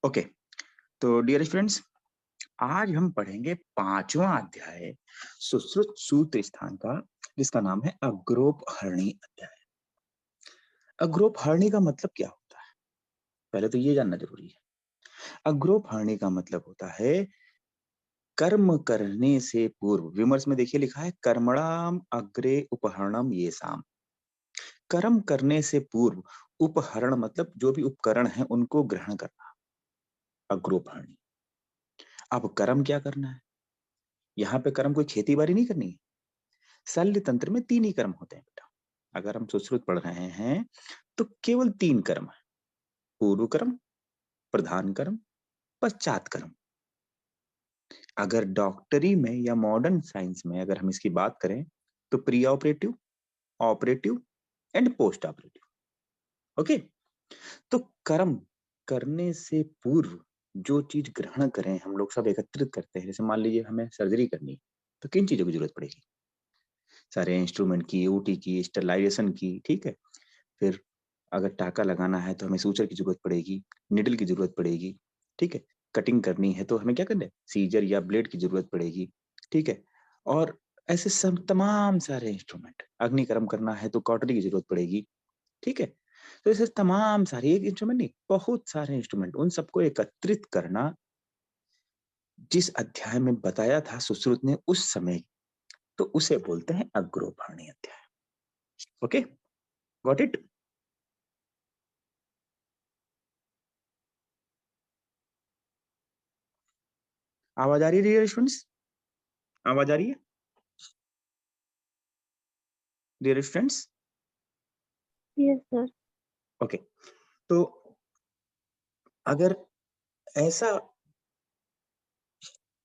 Okay, तो dear friends, आज हम पढ़ेंगे पांचवा अध्याय सुश्रुत सूत्र स्थान का, जिसका नाम है अग्रोपहरणी अध्याय। अग्रोपहरणी का मतलब क्या होता है, पहले तो ये जानना जरूरी है। अग्रोपहरणी का मतलब होता है कर्म करने से पूर्व। विमर्श में देखिए लिखा है कर्मणाम अग्रे उपहरणम ये साम। कर्म करने से पूर्व उपहरण मतलब जो भी उपकरण है उनको ग्रहण करना, अग्रोपहरणी। अब कर्म क्या करना है, यहाँ पे कर्म कोई खेती बाड़ी नहीं करनी है। शल्य तंत्र में तीन ही कर्म होते हैं बेटा। अगर हम सुश्रुत पढ़ रहे हैं तो केवल तीन कर्म है, पूर्व कर्म, प्रधान कर्म, पश्चात कर्म। अगर डॉक्टरी में या मॉडर्न साइंस में अगर हम इसकी बात करें तो pre operative, operative and post operative. Okay, तो कर्म करने से पूर्व जो चीज ग्रहण करें हम लोग सब एकत्रित करते हैं। जैसे मान लीजिए हमें सर्जरी करनी है तो किन चीजों की जरूरत पड़ेगी, सारे इंस्ट्रूमेंट की, ओटी की, स्टरलाइजेशन की, ठीक है। फिर अगर टाका लगाना है तो हमें सूचर की जरूरत पड़ेगी, निडल की जरूरत पड़ेगी, ठीक है। कटिंग करनी है तो हमें क्या करना है, सीजर या ब्लेड की जरूरत पड़ेगी, ठीक है। और ऐसे सब तमाम सारे इंस्ट्रूमेंट, अग्निकर्म करना है तो कॉटरी की जरूरत पड़ेगी, ठीक है। तो ऐसे तमाम सारे, एक इंस्ट्रूमेंट नहीं, बहुत सारे इंस्ट्रूमेंट, उन सबको एकत्रित करना जिस अध्याय में बताया था सुश्रुत ने उस समय, तो उसे बोलते हैं अग्रोपहरणी अध्याय। Okay, got it. आवाज आ रही है डियर स्टूडेंट्स, आवाज आ रही है dear students? Yes sir. Okay, तो अगर ऐसा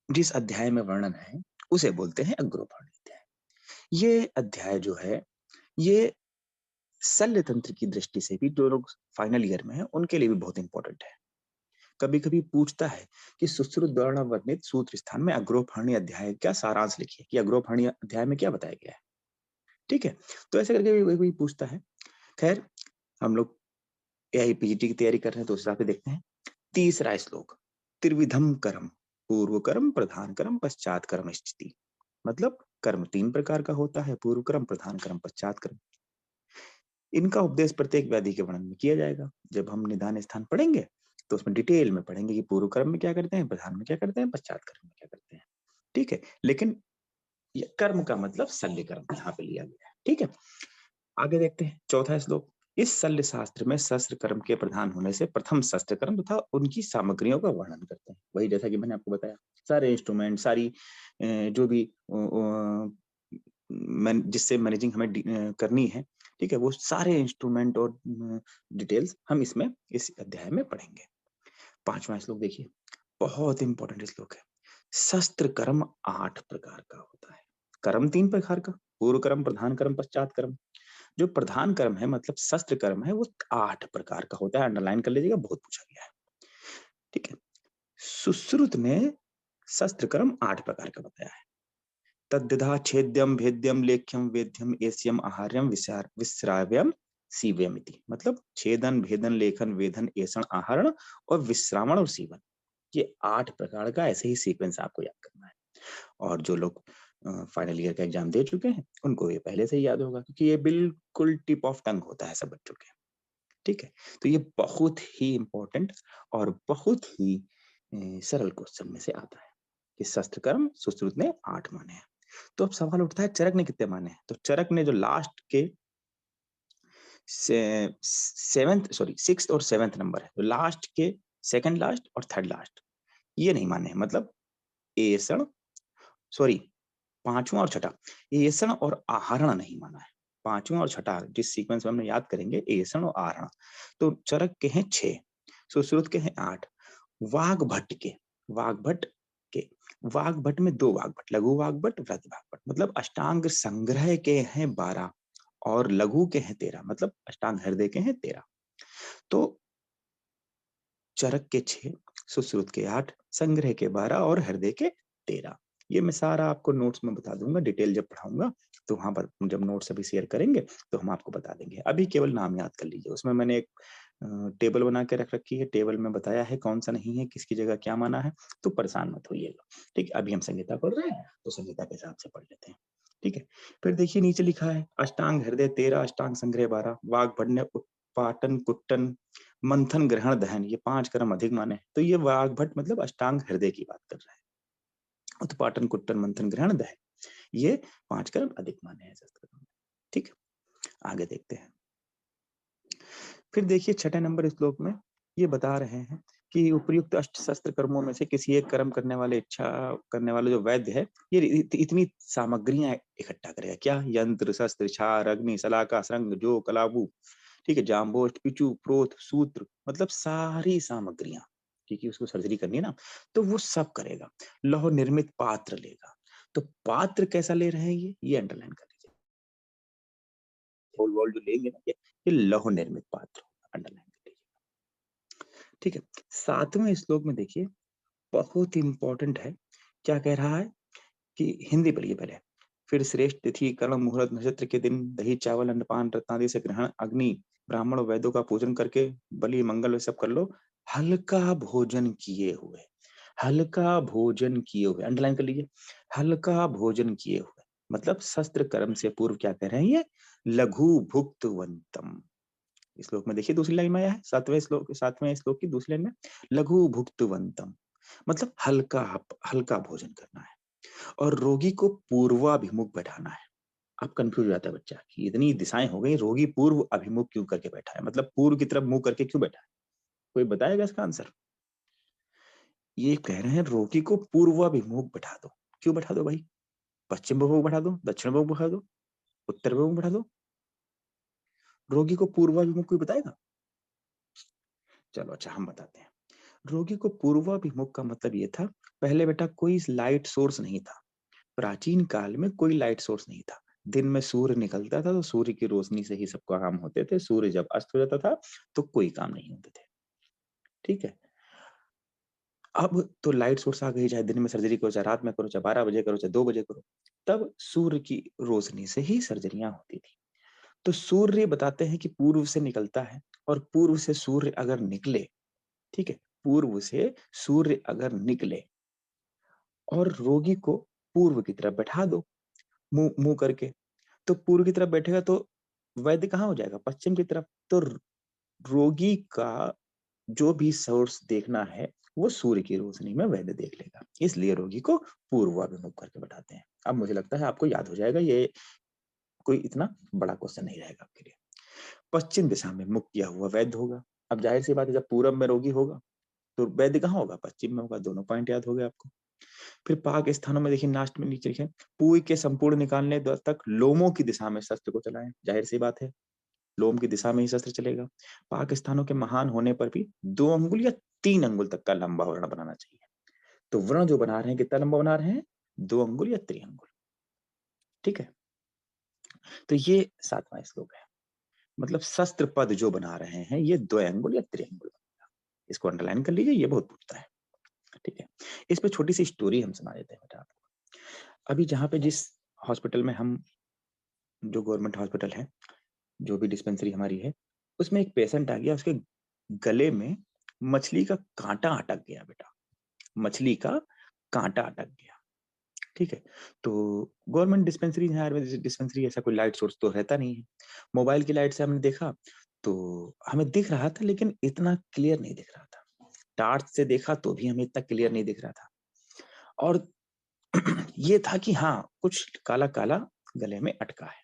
जिस अध्याय में वर्णन है उसे बोलते हैं अग्रोपहरणी अध्याय। ये अध्याय जो है ये शल्य तंत्र की दृष्टि से भी, जो लोग फाइनल ईयर में है उनके लिए भी बहुत इंपॉर्टेंट है। कभी कभी पूछता है कि सुश्रुत द्वारा वर्णित सूत्र स्थान में अग्रोपहरणी अध्याय का सारांश लिखिए, कि अग्रोपहरणी अध्याय में क्या बताया गया है, ठीक है। तो ऐसे करके कोई पूछता है। खैर, हम लोग एआईपीजीटी की तैयारी कर रहे हैं तो उस हिसाब से देखते हैं। तीसरा श्लोक, त्रिविधम कर्म, पूर्व कर्म, प्रधान कर्म, पश्चात कर्म स्थिति। मतलब कर्म तीन प्रकार का होता है, पूर्व कर्म, प्रधान कर्म, पश्चात कर्म। इनका उपदेश प्रत्येक व्याधि के वर्णन में किया जाएगा। जब हम निदान स्थान पढ़ेंगे तो उसमें डिटेल में पढ़ेंगे कि पूर्व कर्म में क्या करते हैं, प्रधान में क्या करते हैं, पश्चात कर्म में क्या करते हैं, ठीक है। लेकिन ये कर्म का मतलब शल्य कर्म यहाँ पे लिया गया है, ठीक है। आगे देखते हैं चौथा श्लोक। इस शल्य शास्त्र में शस्त्र कर्म के प्रधान होने से प्रथम शस्त्र कर्म तथा उनकी सामग्रियों का वर्णन करते हैं। वही जैसा कि मैंने आपको बताया, सारे इंस्ट्रूमेंट, सारी जो भी जिससे मैनेजिंग हमें करनी है, ठीक है, वो सारे इंस्ट्रूमेंट और डिटेल्स हम इसमें इस अध्याय में पढ़ेंगे। पांचवा श्लोक देखिए, बहुत इंपॉर्टेंट श्लोक है। शस्त्र कर्म 8 प्रकार का होता है। कर्म 3 प्रकार का, पूर्व कर्म, प्रधान कर्म, पश्चात कर्म। जो प्रधान कर्म है मतलब शस्त्र कर्म है वो 8 प्रकार का होता है। अंडरलाइन कर लीजिएगा, बहुत पूछा गया है, ठीक है। सुश्रुत ने शस्त्र कर्म 8 प्रकार का बताया है। तद्विधा छेद्यम, भेद्यम, लेख्यम, वेद्यम, एस्यम, आहार्यम, विश्राव्यम, सीव्यम इति। मतलब छेदन, भेदन, लेखन, वेदन, एषण, आहरण और विश्रामण और सीवन। ये 8 प्रकार का ऐसे ही सीक्वेंस आपको याद करना है। और जो लोग फाइनल ईयर का एग्जाम दे चुके हैं उनको ये पहले से ही याद होगा, क्योंकि ये बिल्कुल टिप ऑफ टंग होता है सब बच्चों के, ठीक है। तो ये बहुत ही इंपॉर्टेंट और बहुत ही सरल क्वेश्चन में से आता है कि शस्त्र कर्म सुश्रुत ने 8 माने हैं। तो अब सवाल उठता है चरक ने कितने माने हैं। तो चरक ने जो लास्ट के सेवेंथ, सॉरी, सिक्स्थ और सेवेंथ नंबर है, तो लास्ट के सेकंड लास्ट और थर्ड लास्ट ये नहीं माने हैं। मतलब एषण, सॉरी, पांचवा और छठा, एषण और आहरण नहीं माना है। पांचवा और छठा जिस सीक्वेंस में हमने याद करेंगे, एषण और आहरण। तो चरक के हैं 6, सुश्रुत के हैं 8। वाग्भट के, वाग्भट के, वाग्भट में 2 वाग्भट, लघु वाग्भट, वृद्ध वाग्भट। मतलब अष्टांग संग्रह के हैं 12 और लघु के हैं 13, मतलब अष्टांग हृदय के हैं 13। तो चरक के 6, सुश्रुत के 8, संग्रह के 12 और हृदय के 13। ये मैं सारा आपको नोट्स में बता दूंगा, डिटेल जब पढ़ाऊंगा तो वहां पर जब नोट्स अभी शेयर करेंगे तो हम आपको बता देंगे। अभी केवल नाम याद कर लीजिए। उसमें मैंने एक टेबल बना के रख रखी है, टेबल में बताया है कौन सा नहीं है, किसकी जगह क्या माना है, तो परेशान मत होइएगा। ठीक है, अभी हम संहिता पढ़ रहे हैं तो संहिता के हिसाब से पढ़ लेते हैं। ठीक है, फिर देखिए नीचे लिखा है अष्टांग हृदय 13, अष्टांग संग्रह 12, वाग भटने उत्पाटन कुट्टन मंथन ग्रहण दहन, ये 5 कर्म अधिक माने। तो ये वाग भट मतलब अष्टांग हृदय की बात कर रहा है। उत्पाटन कुट्टन मंथन ग्रहण दहन, ये 5 कर्म अधिक माने हैं शस्त्र में। ठीक है, आगे देखते हैं। फिर देखिए छठे नंबर श्लोक में ये बता रहे हैं कि उपर्युक्त अष्ट शस्त्र कर्मों में से किसी एक कर्म करने वाले इच्छा करने वाला जो वैद्य है, ये इतनी सामग्रियां इकट्ठा करेगा। क्या? यंत्र, शस्त्र, छार, अग्नि, सलाका, श्रृंग, जो, कलाबू, ठीक है, जाम्बोष्ट, पिचु, प्रोथ, सूत्र, मतलब सारी सामग्रियां, क्योंकि उसको सर्जरी करनी है ना, तो वो सब करेगा। लौह निर्मित पात्र लेगा। तो पात्र कैसा ले रहे हैं ये अंडरलाइन कर लीजिए। वॉल जो लेंगे ना, ये लौह निर्मित पात्र, अंडरलाइन कर लीजिए। ठीक है, 7वें श्लोक में देखिए बहुत इंपॉर्टेंट है। क्या कह रहा है कि हिंदी पढ़िए पहले। फिर श्रेष्ठ तिथि कर्ण मुहूर्त नक्षत्र के दिन दही चावल अन्नपान रत्नादि से ग्रहण, अग्नि ब्राह्मण वैद्यों का पूजन करके बलि मंगल सब कर लो, हल्का भोजन किए हुए। हल्का भोजन किए हुए अंडरलाइन कर लीजिए। हल्का भोजन किए हुए मतलब शस्त्र कर्म से पूर्व क्या कह रहे हैं ये? लघु भुक्तवंतम। श्लोक में देखिए दूसरी लाइन में आया है, 7वें श्लोक की दूसरी लाइन में, लघु भुक्तवंतम मतलब हल्का हल्का भोजन करना है। और रोगी को पूर्वाभिमुख बैठाना है। अब कंफ्यूज हो जाता है बच्चा कि इतनी दिशाएं हो गई, रोगी पूर्व अभिमुख क्यों करके बैठा है, मतलब पूर्व की तरफ मुंह करके क्यों बैठा है? कोई बताएगा इसका आंसर? ये कह रहे हैं रोगी को पूर्वाभिमुख बैठा दो। क्यों बैठा दो भाई? पश्चिम अभिमुख बैठा दो, दक्षिण अभिमुख बैठा दो, उत्तर अभिमुख बैठा दो, रोगी को पूर्वाभिमुख कोई बताएगा? चलो अच्छा हम बताते हैं। रोगी को पूर्वाभिमुख का मतलब ये था, पहले बेटा कोई लाइट सोर्स नहीं था। प्राचीन काल में कोई लाइट सोर्स नहीं था। दिन में सूर्य निकलता था तो सूर्य की रोशनी से ही सब काम होते थे। सूर्य जब अस्त हो जाता था तो कोई काम नहीं होते थे। ठीक है, अब तो लाइट सोर्स आ गई, चाहे दिन में सर्जरी करो, चाहे रात में करो, चाहे 12 बजे करो, चाहे 2 बजे करो, तब सूर्य की रोशनी से ही सर्जरियां होती थी। तो सूर्य बताते हैं कि पूर्व से निकलता है, और पूर्व से सूर्य अगर निकले, ठीक है, पूर्व से सूर्य अगर निकले और रोगी को पूर्व की तरफ बैठा दो, मुंह मुंह करके, तो पूर्व की तरफ बैठेगा तो वैद्य कहाँ हो जाएगा? पश्चिम की तरफ। तो रोगी का जो भी सोर्स देखना है वो सूर्य की रोशनी में वैद्य देख लेगा, इसलिए रोगी को पूर्वाभिमुख करके बैठाते हैं। अब मुझे लगता है आपको याद हो जाएगा, ये कोई इतना बड़ा क्वेश्चन नहीं रहेगा आपके लिए। पश्चिम दिशा में मुख किया हुआ वैद्य होगा। अब जाहिर सी बात है, जब पूरब में रोगी होगा तो वैद्य कहाँ होगा? पश्चिम में होगा। दोनों पॉइंट याद हो गए आपको। फिर पाक स्थानों में देखिए, लास्ट में नीचे लिखे, पूई के संपूर्ण निकालने तक लोमों की दिशा में शस्त्र को चलाएं। जाहिर सी बात है, लोम की दिशा में ही शस्त्र चलेगा। पाकिस्तानों के महान होने पर भी 2 अंगुल या 3 अंगुल तक का लंबा वर्ण बनाना चाहिए। तो वर्ण जो बना रहे हैं कितना लंबा बना रहे हैं? 2 अंगुल या 3 अंगुल। ठीक है, तो ये 7वां श्लोक है। मतलब शस्त्र पद जो बना रहे हैं ये 2 अंगुल या 3 अंगुल। इसको अंडरलाइन कर लीजिए, ये बहुत पूछता है। ठीक है, इस पे छोटी सी स्टोरी हम सुना देते हैं बेटा आपको। अभी जहाँ पे जिस हॉस्पिटल में हम, जो गवर्नमेंट हॉस्पिटल है, जो भी डिस्पेंसरी हमारी है, उसमें एक पेशेंट आ गया, उसके गले में मछली का कांटा अटक गया बेटा। मछली का कांटा अटक गया। ठीक है, तो गवर्नमेंट डिस्पेंसरी है, आयुर्वेदिक डिस्पेंसरी, ऐसा कोई लाइट सोर्स तो रहता नहीं है। मोबाइल की लाइट से हमने देखा तो हमें दिख रहा था, लेकिन इतना क्लियर नहीं दिख रहा था। टार्च से देखा तो भी हमें इतना क्लियर नहीं दिख रहा था। और ये था कि हाँ, कुछ काला काला गले में अटका है।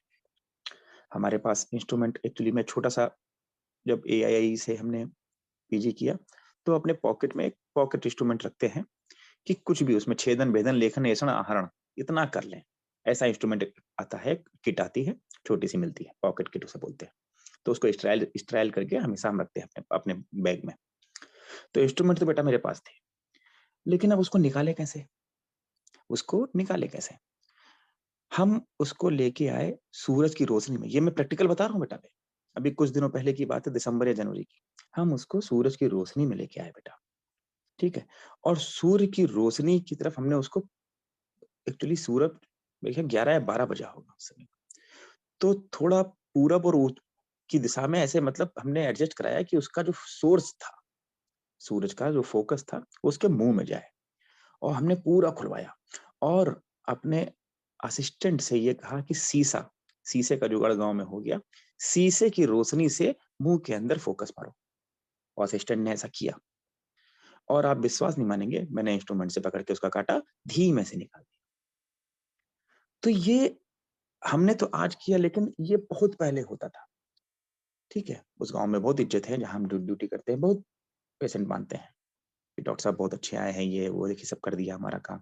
हमारे पास इंस्ट्रूमेंट एक्चुअली में छोटा सा, जब एआईआई से हमने पीजी किया तो अपने पॉकेट में एक पॉकेट इंस्ट्रूमेंट रखते हैं कि कुछ भी उसमें छेदन भेदन लेखन ऐसा आहरण इतना कर लें। ऐसा इंस्ट्रूमेंट आता है, किट आती है, छोटी सी मिलती है, पॉकेट किट उसे बोलते हैं। तो उसको स्ट्राइल स्ट्राइल करके हमेशा हम रखते हैं अपने अपने बैग में। तो इंस्ट्रूमेंट तो बेटा मेरे पास थे, लेकिन अब उसको निकाले कैसे? उसको निकाले कैसे? हम उसको लेके आए सूरज की रोशनी में। ये मैं प्रैक्टिकल बता रहा हूँ बेटा। अभी कुछ दिनों पहले की बात है, दिसंबर या जनवरी की। हम उसको सूरज की रोशनी में लेके आए बेटा। ठीक है, और सूर्य की रोशनी की तरफ हमने उसको, एक्चुअली सूरज मेरे ख्याल 11 या 12 बजा होगा उस समय, तो थोड़ा पूरब और की दिशा में ऐसे मतलब हमने एडजस्ट कराया कि उसका जो सोर्स था, सूरज का जो फोकस था, वो उसके मुँह में जाए और हमने पूरा खुलवाया और अपने असिस्टेंट से ये कहा कि शीशे का जुगाड़ गाँव में हो गया, शीशे की रोशनी से मुँह के अंदर फोकस मारो और असिस्टेंट ने ऐसा किया और आप विश्वास नहीं मानेंगे, मैंने इंस्ट्रूमेंट से पकड़ के उसका काँटा धीमे से निकाल दिया। तो ये हमने तो आज किया लेकिन ये बहुत पहले होता था, ठीक है? उस गाँव में बहुत इज़्ज़त है जहाँ हम ड्यूटी करते हैं, बहुत पेशेंट मानते हैं कि डॉक्टर साहब बहुत अच्छे आए हैं, ये वो देखिए सब कर दिया हमारा काम।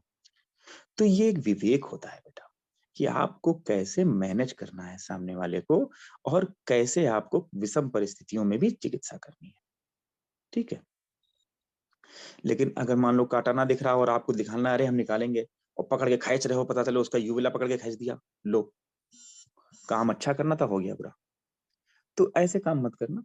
तो ये एक विवेक होता है बेटा, कि आपको कैसे मैनेज करना है सामने वाले को और कैसे आपको विषम परिस्थितियों में भी चिकित्सा करनी है, ठीक है? लेकिन अगर मान लो काँटा ना दिख रहा हो और आपको दिखाना है, अरे हम निकालेंगे और पकड़ के खींच रहे हो, पता चला उसका यूविला पकड़ के खींच दिया, लो, काम अच्छा करना था, हो गया बुरा। तो ऐसे काम मत करना।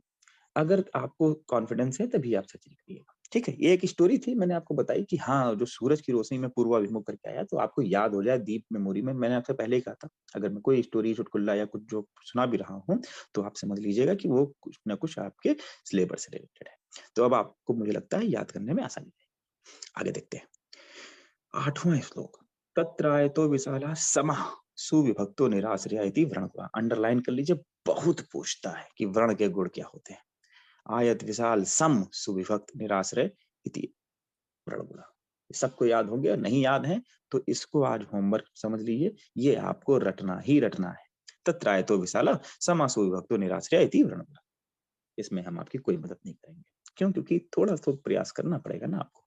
अगर आपको कॉन्फिडेंस है तभी आप सर्जरी करिएगा, ठीक है? ये एक स्टोरी थी मैंने आपको बताई कि हाँ, जो सूरज की रोशनी में पूर्वाभिमुख करके आया तो आपको याद हो जाए डीप मेमोरी में। मैंने आपसे पहले ही कहा था, अगर मैं कोई स्टोरी, चुटकुला या कुछ जो सुना भी रहा हूँ, तो आप समझ लीजिएगा कि वो कुछ न कुछ आपके सिलेबस से रिलेटेड है। तो अब आपको मुझे लगता है याद करने में आसानी रहेगी। आगे देखते हैं। 8वां श्लोक। तत्रायतो विशालः समः सुविभक्तो निराश्रयः इति व्रणत्वा। अंडरलाइन कर लीजिए, बहुत पूछता है कि व्रण के गुण क्या होते हैं। आयत विशाल सम सुविभक्त निराश्रय इति प्रणगुणा। सबको याद हो गया, नहीं याद है तो इसको आज होमवर्क समझ लीजिए, ये आपको रटना ही रटना है। तत्रायतो विशाला समा सुविभक्तो निराश्रय इति व्रणगुणा। इसमें हम आपकी कोई मदद नहीं करेंगे। क्यों? क्योंकि थोड़ा तो प्रयास करना पड़ेगा ना आपको।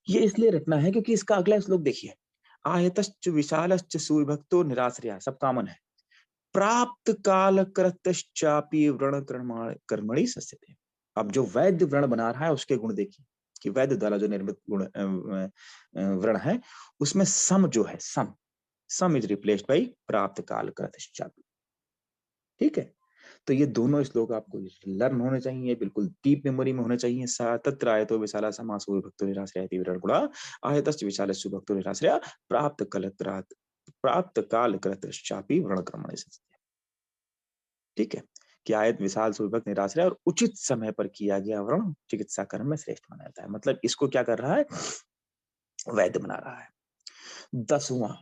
ये इसलिए रटना है क्योंकि इसका अगला श्लोक देखिए। आयतश्च विशालश्च सुविभक्तो निराश्रया, सब कॉमन है। प्राप्त काल कृतश्चापि व्रण कर्मणि सस्यते। अब जो वैद्य व्रण बना रहा है उसके गुण देखिए कि वैद्य द्वारा जो निर्मित गुण व्रण है उसमें सम जो है, सम इज रिप्लेस्ड बाई प्राप्त काल कृतश्चापि, ठीक है? तो ये दोनों श्लोक आपको लर्न होने चाहिए, बिल्कुल डीप मेमोरी में होने चाहिए। सा तत्र आयतो विशाला समासो विभक्तो निराश्रयति विरणगुणा आयतश्च विशालस्य विभक्तो निराश्रया प्राप्त काल कृतश्चापि व्रण कर्मणि सस्यते। ठीक है? कि आयत विशाल सुविभक्त निराश्रय और उचित समय पर किया गया व्रण चिकित्सा कर्म में श्रेष्ठ माना जाता है। मतलब इसको क्या कर रहा है? वैद्य बना रहा है। 10वां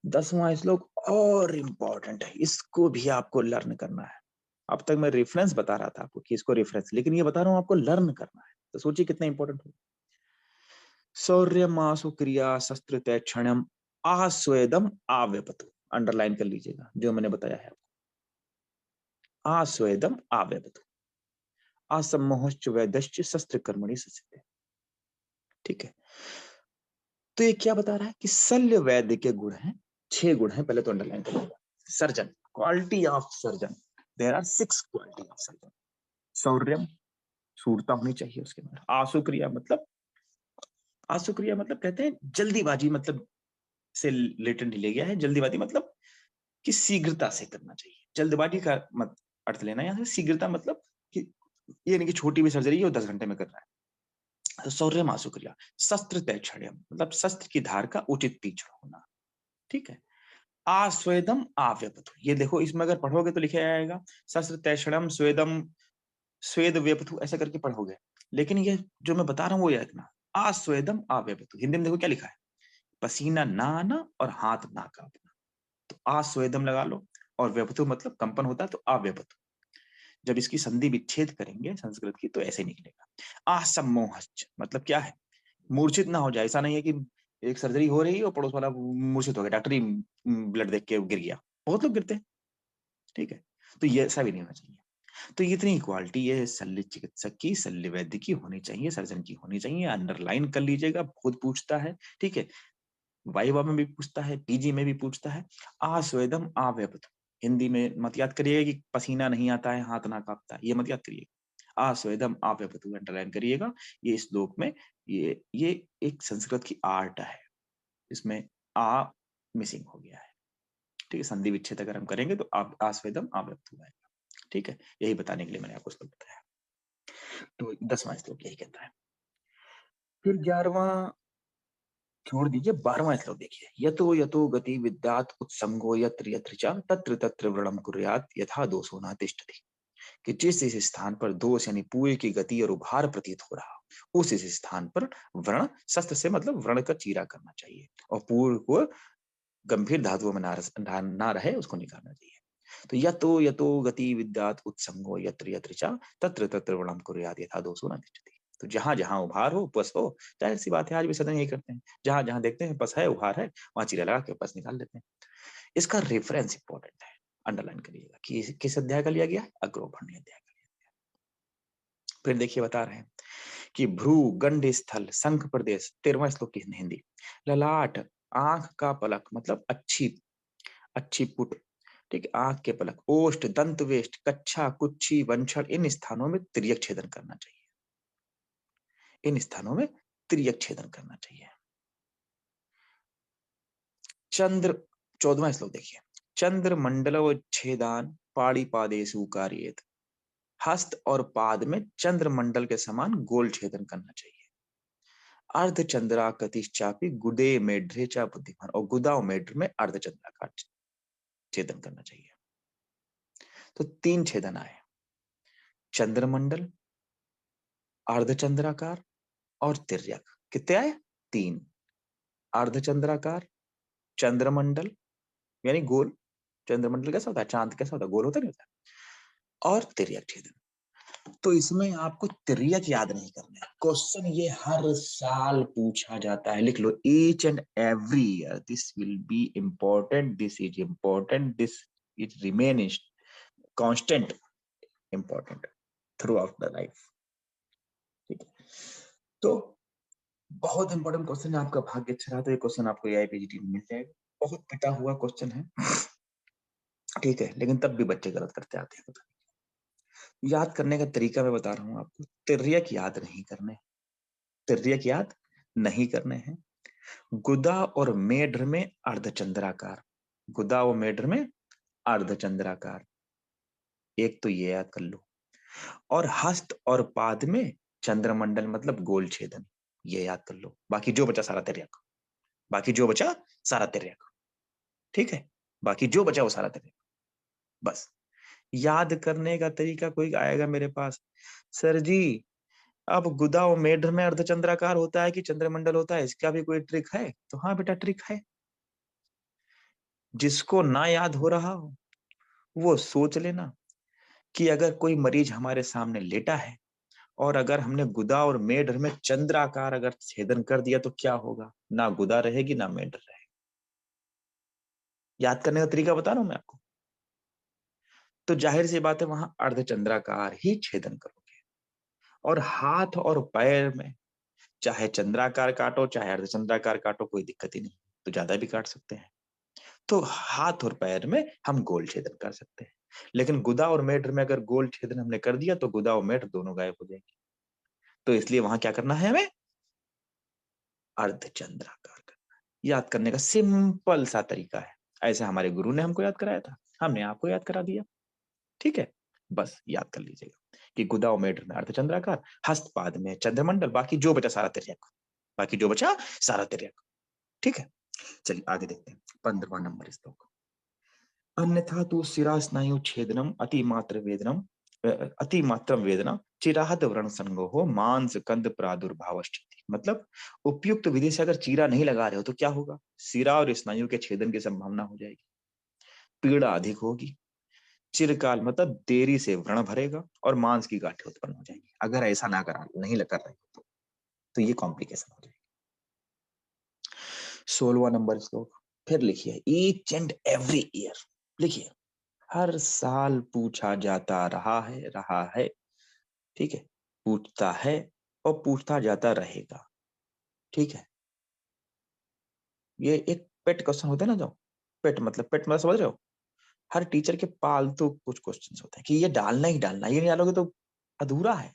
10वां श्लोक और इम्पोर्टेंट है, इसको भी आपको लर्न करना है। अब तक मैं रेफरेंस बता रहा था आपको कि इसको रेफरेंस, लेकिन ये बता रहा हूँ आपको लर्न करना है। तो सोचिए कितना इंपॉर्टेंट हो। शौर्यमासु क्रिया शस्त्र तय क्षणम आस्वेदम आव्यपतु। अंडरलाइन कर लीजिएगा जो मैंने बताया है। आस्वेदम आव्यपतु असम्मोहश्च वैदश्च शस्त्र कर्मणि सस्यते। ठीक है? तो ये क्या बता रहा है कि शल्य वैद्य के गुण हैं, 6 गुण हैं, पहले तो अंडरलाइन कर लीजिएगा। Surgeon, quality of surgeon, there are 6 quality of surgeon. शौर्यम, शूरता होनी चाहिए उसके अंदर। आशु क्रिया मतलब कहते हैं जल्दीबाजी, मतलब से रिलेटेड नहीं ले गया है। जल्दीबाजी मतलब कि शीघ्रता से करना चाहिए। जल्दबाजी का मत अर्थ लेना, यहाँ से शीघ्रता मतलब कि ये नहीं कि छोटी भी सर्जरी है वो 10 घंटे में कर रहा है। तो शौर्यम आशु क्रिया। शस्त्र तैक्षण्यम मतलब शस्त्र की धार का उचित तीक्ष्ण होना, ठीक है? आस्वेदम आव्यपथु, ये देखो इसमें अगर पढ़ोगे तो लिखा जाएगा शस्त्र तैक्षणम स्वेदम, स्वेद व्यपथु ऐसा करके पढ़ोगे, लेकिन ये जो मैं बता रहा हूँ वो याद रखना। आस्वेदम आव्यपथु, हिंदी में देखो क्या लिखा है, पसीना ना आना और हाथ ना कांपना। तो आस्वेदम लगा लो, और व्यपथु मतलब कंपन होता है, तो अव्यपथु। जब इसकी संधि विच्छेद करेंगे संस्कृत की तो ऐसे निकलेगा। असम्मोहश्च मतलब क्या है, मूर्छित ना हो जाए। ऐसा नहीं है कि एक सर्जरी हो रही है और पड़ोस वाला मूर्छित हो गया, डॉक्टर ही ब्लड देख के गिर गया, बहुत लोग गिरते हैं, ठीक है? तो ये ऐसा भी नहीं होना चाहिए। तो ये इतनी क्वालिटी ये शल्य चिकित्सक की, शल्य वैद्य की होनी चाहिए, सर्जन की होनी चाहिए। अंडरलाइन कर लीजिएगा, बहुत पूछता है, ठीक है? वाइवा में भी पूछता है, पीजी में भी पूछता है। आस्वेदम आव्यपत, हिंदी में मत याद करिएगा कि पसीना नहीं आता है, हाथ ना कांपता है, ये मत याद करिएगा। आस्वेदम आव्यपत अंडरलाइन करिएगा। ये श्लोक में ये एक संस्कृत की आर्ट है, इसमें आ मिसिंग हो गया है, ठीक है? संधि विच्छेद अगर हम करेंगे तो आप आस्वेदम आव्यपत आएगा, ठीक है? यही बताने के लिए मैंने आपको श्लोक बताया। तो 10वां श्लोक यही कहता है। फिर 11वां छोड़ दीजिए 12वां श्लोक देखिए, यतो यतो गति विद्यात उत्संगो यत्र यत्र च तत्र तत्र व्रणम कुर्यात् यथा दोषो न तिष्ठति। कि जिस जिस स्थान पर दोष यानी पूरी की गति और उभार प्रतीत हो रहा, उस इस स्थान पर व्रण, शस्त्र से मतलब व्रण का चीरा करना चाहिए, और पूर्व को गंभीर धातुओं में ना रहे उसको निकालना चाहिए। तो यतो यतो गति विद्यात उत्संगो यत्र यत्र च तत्र तत्र व्रणम कुर्यात् यथा दोषो न तिष्ठति। तो जहां जहां उभार हो पस हो, जाहिर सी बात है आज भी सदन यही करते हैं, जहां जहां देखते हैं पस है उभार है, वहां चीरा लगा के पस निकाल लेते हैं। इसका रेफरेंस इंपॉर्टेंट है, अंडरलाइन करिएगा कि किस अध्याय का लिया गया है, अग्रोभरणी अध्याय का लिया गया। फिर देखिए बता रहे हैं कि भ्रू गंड स्थल शंख प्रदेश, 13वां श्लोक की हिंदी, ललाट आंख का पलक मतलब अच्छी अच्छी पुट, ठीक है, आंख के पलक, ओष्ठ दंत वेष्ट कच्छा कुच्छी वंशड़, इन स्थानों में तिर्यक छेदन करना चाहिए, इन स्थानों में तिर्यक छेदन करना चाहिए। चंद्र, 14वां श्लोक देखिए, चंद्र मंडल छेदान पाड़ी पादेशु कार्येत, हस्त और पाद में चंद्र मंडल के समान गोल छेदन करना चाहिए। अर्ध चंद्राकृतिश्चापि गुदे मेढ्रे चा बुद्धिमान, और गुदा और मेढ्र में अर्ध चंद्राकार छेदन करना चाहिए। तो 3 छेदन आए, चंद्रमंडल, अर्धचंद्राकार और तिर्यक। कितने आए? 3। अर्धचंद्राकार, चंद्रमंडल यानी गोल, चंद्रमंडल कैसा होता है, चांद कैसा होता है, गोल होता नहीं होता, और तिर्यक छेदन। तो इसमें आपको तिर्यक याद नहीं करना है, क्वेश्चन ये हर साल पूछा जाता है, लिख लो, each and every year this will be important, this is important, this is remain constant important throughout the life. ठीक है, तो बहुत इंपॉर्टेंट क्वेश्चन है, आपका भाग्य अच्छा रहा तो ये क्वेश्चन आपको एआईपीजीटी में मिल जाएगा। बहुत पिटा हुआ क्वेश्चन है, ठीक है, लेकिन तब भी बच्चे गलत करते आते हैं। याद करने का तरीका मैं बता रहा हूं आपको, तिर्यक याद नहीं करने, तिर्यक याद नहीं करने हैं। गुदा और मेढ्र में अर्धचंद्राकार, गुदा और मेढ्र में अर्धचंद्राकार, एक तो ये याद कर लो, और हस्त और पाद में चंद्रमंडल मतलब गोल छेदन, ये याद कर लो। बाकी जो बचा सारा तिर्यक, बाकी जो बचा सारा तिर्यक, ठीक है, बाकी जो बचा वो सारा तिर्यक। बस याद करने का तरीका, कोई आएगा मेरे पास, सर जी अब गुदा और मेढ्र में अर्धचंद्राकार होता है कि चंद्रमंडल होता है, इसका भी कोई ट्रिक है? तो हाँ बेटा ट्रिक है, जिसको ना याद हो रहा हो वो सोच लेना कि अगर कोई मरीज हमारे सामने लेटा है और अगर हमने गुदा और मेढ्र में चंद्राकार अगर छेदन कर दिया तो क्या होगा, ना गुदा रहेगी ना मेढ्र रहेगी। याद करने का तरीका बता रहा हूं मैं आपको। तो जाहिर सी बात है वहां अर्धचंद्राकार ही छेदन करोगे, और हाथ और पैर में चाहे चंद्राकार काटो चाहे अर्धचंद्राकार काटो, कोई दिक्कत ही नहीं, तो ज्यादा भी काट सकते हैं। तो हाथ और पैर में हम गोल छेदन कर सकते हैं, लेकिन गुदा और मेढ्र में अगर गोल छेदन हमने कर दिया तो गुदा और मेढ्र दोनों गायब हो जाएंगे। तो इसलिए वहां क्या करना है, हमें अर्धचंद्राकार करना है। याद करने का सिंपल सा तरीका है, ऐसे हमारे गुरु ने हमको याद कराया था, हमने आपको याद करा दिया, ठीक है। बस याद कर लीजिएगा कि गुदा और मेढ्र में अर्धचंद्राकार, हस्तपाद में चंद्रमंडल, बाकी जो बचा सारा तिर्यक, बाकी जो बचा सारा तिर्यक, ठीक है। चलिए आगे देखते हैं 15वां नंबर श्लोक, अन्यथा तो शिरा स्नायु छेदनम अति मात्र वेदना चिराहत व्रण संगो हो मांस कंद प्रादुर्भाव, मतलब उपयुक्त विधि से अगर चीरा नहीं लगा रहे हो तो क्या होगा, शिरा और स्नायु के छेदन की संभावना हो जाएगी, पीड़ा अधिक होगी, चिरकाल मतलब देरी से व्रण भरेगा और मांस की गांठें उत्पन्न हो जाएगी, अगर ऐसा ना करा नहीं कर रहे हो तो ये कॉम्प्लिकेशन हो जाएगी। 16वां नंबर श्लोक, फिर लिखिए, ईच एंड एवरी ईयर, लिखिए, हर साल पूछा जाता रहा है, ठीक है, पूछता है और पूछता जाता रहेगा, ठीक है। ये एक पेट क्वेश्चन होता है ना, जो पेट मतलब समझ रहे हो, हर टीचर के पालतू कुछ क्वेश्चंस होते हैं कि ये डालना ही डालना, ये नहीं डालोगे तो अधूरा है,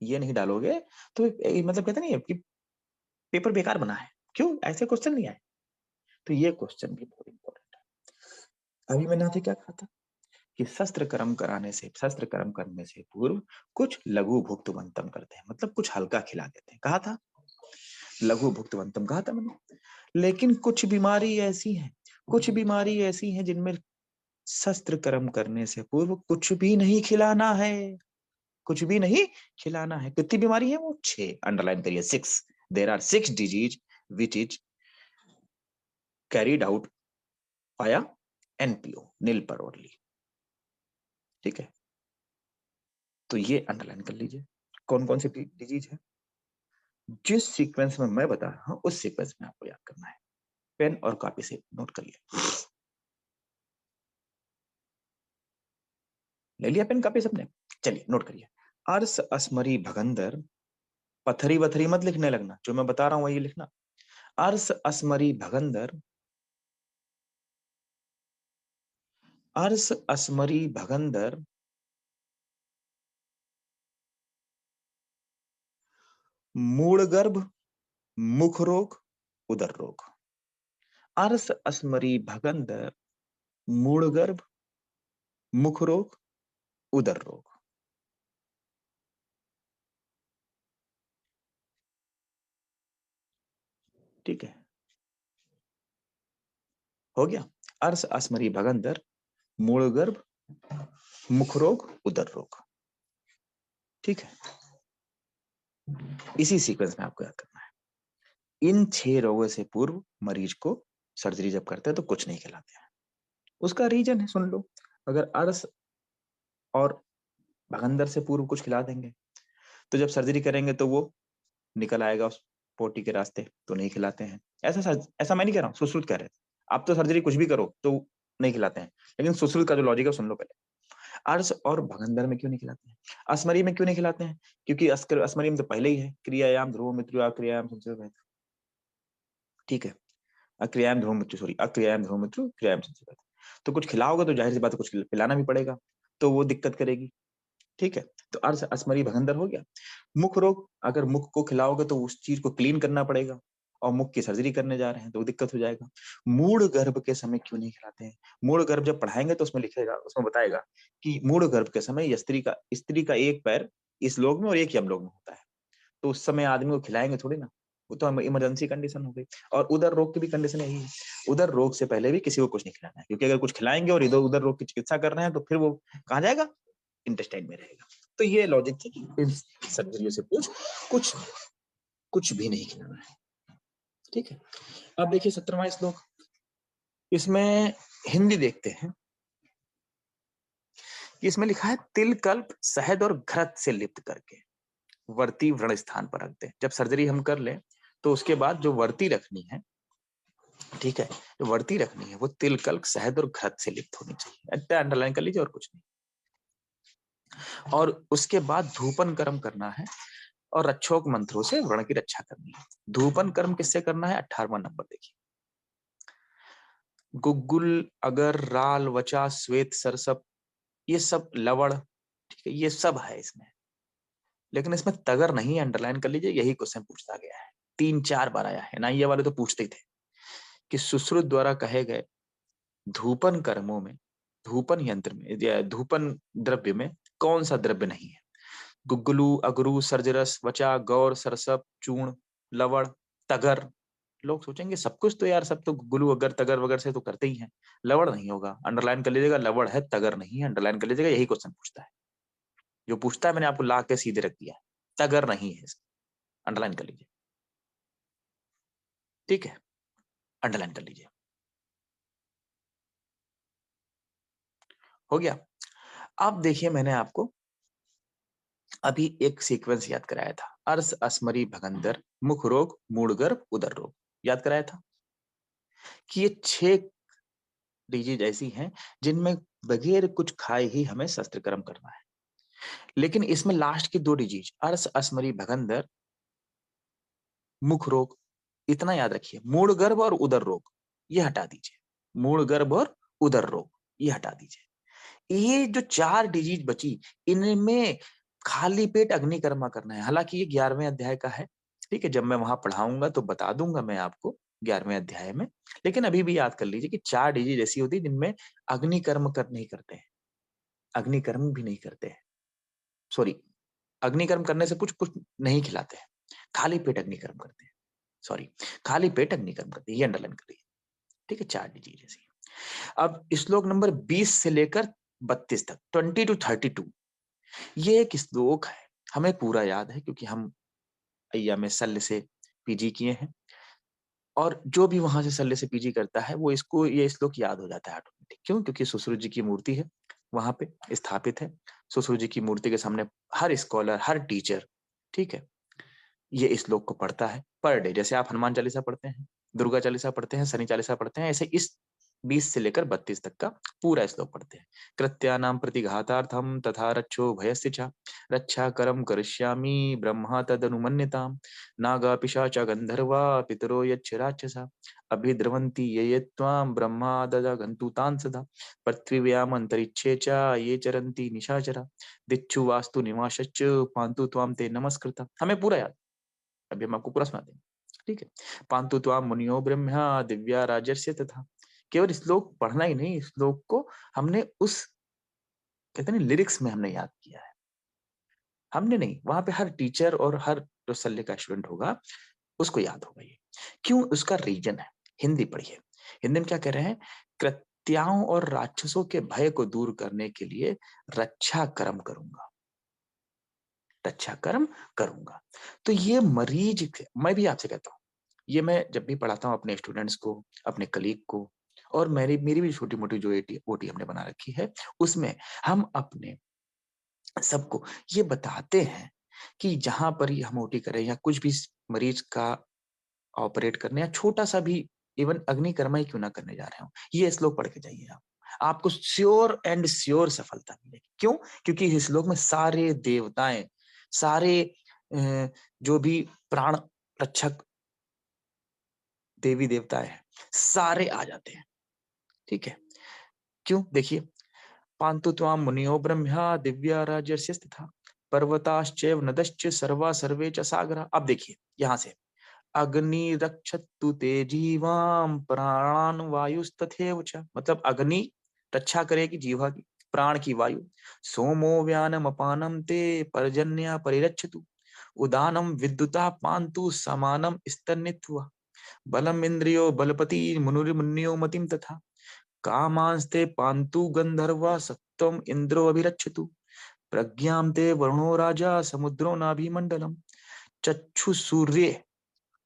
ये नहीं डालोगे तो मतलब कहते नहीं है कि पेपर बेकार बना है, क्यों ऐसे क्वेश्चन नहीं आए। तो ये क्वेश्चन भी बहुत इंपॉर्टेंट है। अभी मैंने आपसे क्या कहा था कि शस्त्र कर्म करने से पूर्व कुछ लघु भुक्तवंतम करते हैं, मतलब कुछ हल्का खिला देते हैं, कहा था। लघु भुक्तवंतम कहा था मैंने। लेकिन कुछ बीमारी ऐसी हैं जिनमें शस्त्र कर्म करने से पूर्व कुछ भी नहीं खिलाना है, कुछ भी नहीं खिलाना है। कितनी बीमारी है वो? 6, अंडरलाइन करिए 6। There are 6 disease which is carried out via NPO, nil पर ओनली। ठीक है, तो ये अंडरलाइन कर लीजिए। कौन कौन सी डिजीज है? जिस सीक्वेंस में मैं बता रहा हूं उस सीक्वेंस में आपको याद करना है। पेन और कॉपी से नोट करिए। ले लिया पेन कॉपी सबने? चलिए नोट करिए। अर्स असमरी भगंदर, पथरी वथरी मत लिखने लगना, जो मैं बता रहा हूं वही लिखना। अर्स असमरी भगंदर, अर्स असमरी भगंदर, मूल गर्भ, मुख रोग, उदर रोग। अर्स असमरी भगंदर, मूल गर्भ, मुख रोग, उदर रोग। ठीक है, हो गया। अर्स असमरी भगंदर, मूल गर्भ, मुख रोग, उदर रोग। ठीक है, इसी सीक्वेंस में आपको याद करना है। इन 6 रोगों से पूर्व मरीज को सर्जरी जब करते हैं तो कुछ नहीं खिलाते हैं। उसका रीजन है, सुन लो। अगर अर्स और भगंदर से पूर्व कुछ खिला देंगे तो जब सर्जरी करेंगे तो वो निकल आएगा उस पोटी के रास्ते, तो नहीं खिलाते हैं। ऐसा मैं नहीं कह रहा हूँ, सुश्रुत कह रहे थे। आप तो सर्जरी कुछ भी करो तो नहीं खिलाते हैं, लेकिन सुश्रुत का जो लॉजिक है सुन लो पहले। अर्स और भगंदर में क्यों नहीं खिलाते हैं? असमरी में क्यों नहीं खिलाते हैं? क्योंकि असमरी में तो पहले ही है क्रियायाम ध्रुव मित्रु अक्रियायाम संचय। ठीक है, अक्रियायाम ध्रुव मित्रु, सॉरी, अक्रियायाम ध्रुव मित्रु क्रियायाम संचय। तो कुछ खिलाओगे तो जाहिर सी बात है कुछ पिलाना भी पड़ेगा, तो वो दिक्कत करेगी। ठीक है, तो अर्स असमरी भगंदर हो गया। मुख रोग, अगर मुख को खिलाओगे तो उस चीज को क्लीन करना पड़ेगा, और मुख की सर्जरी करने जा रहे हैं तो दिक्कत हो जाएगा। मूढ़ गर्भ के समय क्यों नहीं खिलाते हैं? मूढ़ गर्भ जब पढ़ाएंगे तो उसमें लिखेगा, उसमें बताएगा कि मूढ़ गर्भ के समय स्त्री का एक पैर इस लोग में और एक यम लोग में होता है, तो उस समय आदमी को खिलाएंगे थोड़ी ना, वो तो इमरजेंसी कंडीशन हो गई। और उदर रोग की भी कंडीशन यही है, उदर रोग से पहले भी किसी को कुछ नहीं खिलाना है, क्योंकि अगर कुछ खिलाएंगे और इधर उधर रोग की चिकित्सा कर रहे हैं तो फिर वो कहाँ जाएगा? इंटेस्टाइन में रहेगा। तो ये लॉजिक थी कि इन सर्जरियों से कुछ कुछ भी नहीं खिलाना है। ठीक है, अब देखिए 17वां श्लोक, इसमें हिंदी देखते हैं। इसमें लिखा है तिल कल्प शहद और घृत से लिप्त करके वर्ती व्रण स्थान पर रख दे। जब सर्जरी हम कर ले तो उसके बाद जो वर्ती रखनी है, ठीक है, जो वर्ती रखनी है वो तिल कल्प शहद और घृत से लिप्त होनी चाहिए। अच्छा, अंडरलाइन कर लीजिए, और कुछ नहीं। और उसके बाद धूपन कर्म करना है और रक्षोक मंत्रों से व्रण की रक्षा करनी है। धूपन कर्म किससे करना है? 18वां नंबर देखिए। गुग्गुल, अगर, राल, वचा, श्वेत, सरसप, ये सब लवण, ठीक है, ये सब है इसमें। लेकिन इसमें तगर नहीं, अंडरलाइन कर लीजिए, यही क्वेश्चन पूछता गया है, 3-4 बार आया है ना, ये वाले तो पूछते ही थे कि सुश्रुत द्वारा कहे गए धूपन कर्मों में, धूपन यंत्र में या धूपन द्रव्य में कौन सा द्रव्य नहीं है? गुग्गलू, अगरू, सर्जरस, वचा, गौर, सरसप, चूर्ण, लवण, तगर। लोग सोचेंगे सब कुछ तो यार, सब तो गुल्लू अगर तगर वगर से तो करते ही हैं, लवण नहीं होगा। अंडरलाइन कर लीजिएगा, लवण है, तगर नहीं है, अंडरलाइन कर लीजिएगा, यही क्वेश्चन पूछता है। जो पूछता है मैंने आपको ला के सीधे रख दिया, तगर नहीं है, अंडरलाइन कर लीजिए। ठीक है, अंडरलाइन कर लीजिए, हो गया। अब देखिए, मैंने आपको अभी एक सीक्वेंस याद कराया था, अर्स असमरी भगंदर, मुख रोग, मूड गर्भ, उदर रोग, याद कराया था कि ये 6 डिजीज ऐसी हैं जिनमें बगैर कुछ खाए ही हमें शस्त्र कर्म करना है। लेकिन इसमें लास्ट की 2 डिजीज, अर्स असमरी भगंदर, मुख रोग, इतना याद रखिए। मूड गर्भ और उदर रोग ये हटा दीजिए, मूड गर्भ और उदर रोग ये हटा दीजिए। ये जो 4 डिजीज बची, इनमें खाली पेट अग्निकर्मा करना है। हालांकि ये 11वें अध्याय का है, ठीक है, जब मैं वहां पढ़ाऊंगा तो बता दूंगा मैं आपको 11वें अध्याय में। लेकिन अभी भी याद कर लीजिए कि 4 डिजीज ऐसी होती है जिनमें अग्निकर्म कर नहीं करते हैं, अग्निकर्म भी नहीं करते हैं, सॉरी, अग्निकर्म करने से कुछ कुछ नहीं खिलाते हैं, खाली पेट अग्निकर्म करते हैं। सॉरी, खाली पेट अग्निकर्म करती है, ये अंडरलाइन करिए। ठीक है, 4 डी जैसी। अब श्लोक नंबर 20 से लेकर 32 तक, 20 टू 32, ये एक श्लोक है, हमें पूरा याद है क्योंकि हम अय्या में शल्य से पीजी किए हैं, और जो भी वहां से शल्य से पीजी करता है वो इसको ये श्लोक याद हो जाता है ऑटोमेटिक। क्यों? क्योंकि सुश्रुत जी की मूर्ति है वहां पे स्थापित है। सुश्रुत जी की मूर्ति के सामने हर स्कॉलर, हर टीचर, ठीक है, ये श्लोक को पढ़ता है पर डे। जैसे आप हनुमान चालीसा पढ़ते हैं, दुर्गा चालीसा पढ़ते हैं, शनि चालीसा पढ़ते हैं, ऐसे इस 20 से लेकर 32 तक का पूरा श्लोक पढ़ते हैं। कृत्यानां प्रतिघातार्थम तथा रक्षो भयस्य च रक्षा करम करिष्यामि ब्रह्मा तदनुमन्यताम् नागा पिशाच गंधर्वा पितरो यच्च राक्षसा अभिद्रवन्ति ये त्वां ब्रह्मा ददगन्तु तान् सदा पृथ्वीव्याम अंतरिक्षे च ये चरन्ति निशाचरा दिक्षु वास्तु निवासश्च पान्तु त्वां ते नमस्कृता। हमें पूरा याद, अभी हम आपको पूरा सुना देंगे। ठीक है, पांतु त्वाम मुनियो ब्रह्मा दिव्या राजर्षि तथा। केवल श्लोक पढ़ना ही नहीं, श्लोक को हमने उस, कहते हैं लिरिक्स में हमने याद किया है। हमने नहीं, वहां पे हर टीचर और हर जो शल्य का स्टूडेंट होगा उसको याद होगा ये। क्यों? उसका रीजन है, हिंदी पढ़िए। हिंदी में क्या कह रहे हैं? कृत्याओं और राक्षसों के भय को दूर करने के लिए रक्षा कर्म करूंगा, रक्षा कर्म करूंगा। तो ये मरीज, मैं भी आपसे कहता हूं, ये मैं जब भी पढ़ाता हूँ अपने स्टूडेंट्स को, अपने कलीग को, और मेरी मेरी भी छोटी मोटी जो ओटी हमने बना रखी है उसमें हम अपने सबको ये बताते हैं कि जहां पर ही हम ओटी करें या कुछ भी मरीज का ऑपरेट करने, या छोटा सा भी इवन अग्निकर्मा ही क्यों ना करने जा रहे हो, ये श्लोक पढ़ के जाइए आप, आपको श्योर एंड श्योर सफलता मिलेगी। क्यों? क्योंकि इस श्लोक में सारे देवताएं, सारे जो भी प्राण रक्षक देवी देवता है, सारे आ जाते हैं। ठीक है, क्यों? देखिए, पांतु त्वाम मुनियो ब्रह्मा दिव्या राजर्षि तथा पर्वताश्चैव नदश्च सर्वा सर्वे च सागरा। अब देखिए यहां से, अग्नि रक्षतु ते जीवाम प्राणान वायुस्तथैव च, मतलब अग्नि रक्षा करेगी जीवा की, प्राण की वायु। सोमो व्यानम अपानम ते पर्जन्य परिरक्षतु उदानम विद्युता पांतु समानम स्तन्यत्वा बलम इंद्रियो बलपति मुनुर्मुन्यो मतिम तथा कामांस्ते पांतु गंधर्वा सत्वम इंद्रो अभिरक्षतु प्रज्ञाम ते वरुणो राजा समुद्रो नाभिमंडलम चक्षु सूर्य,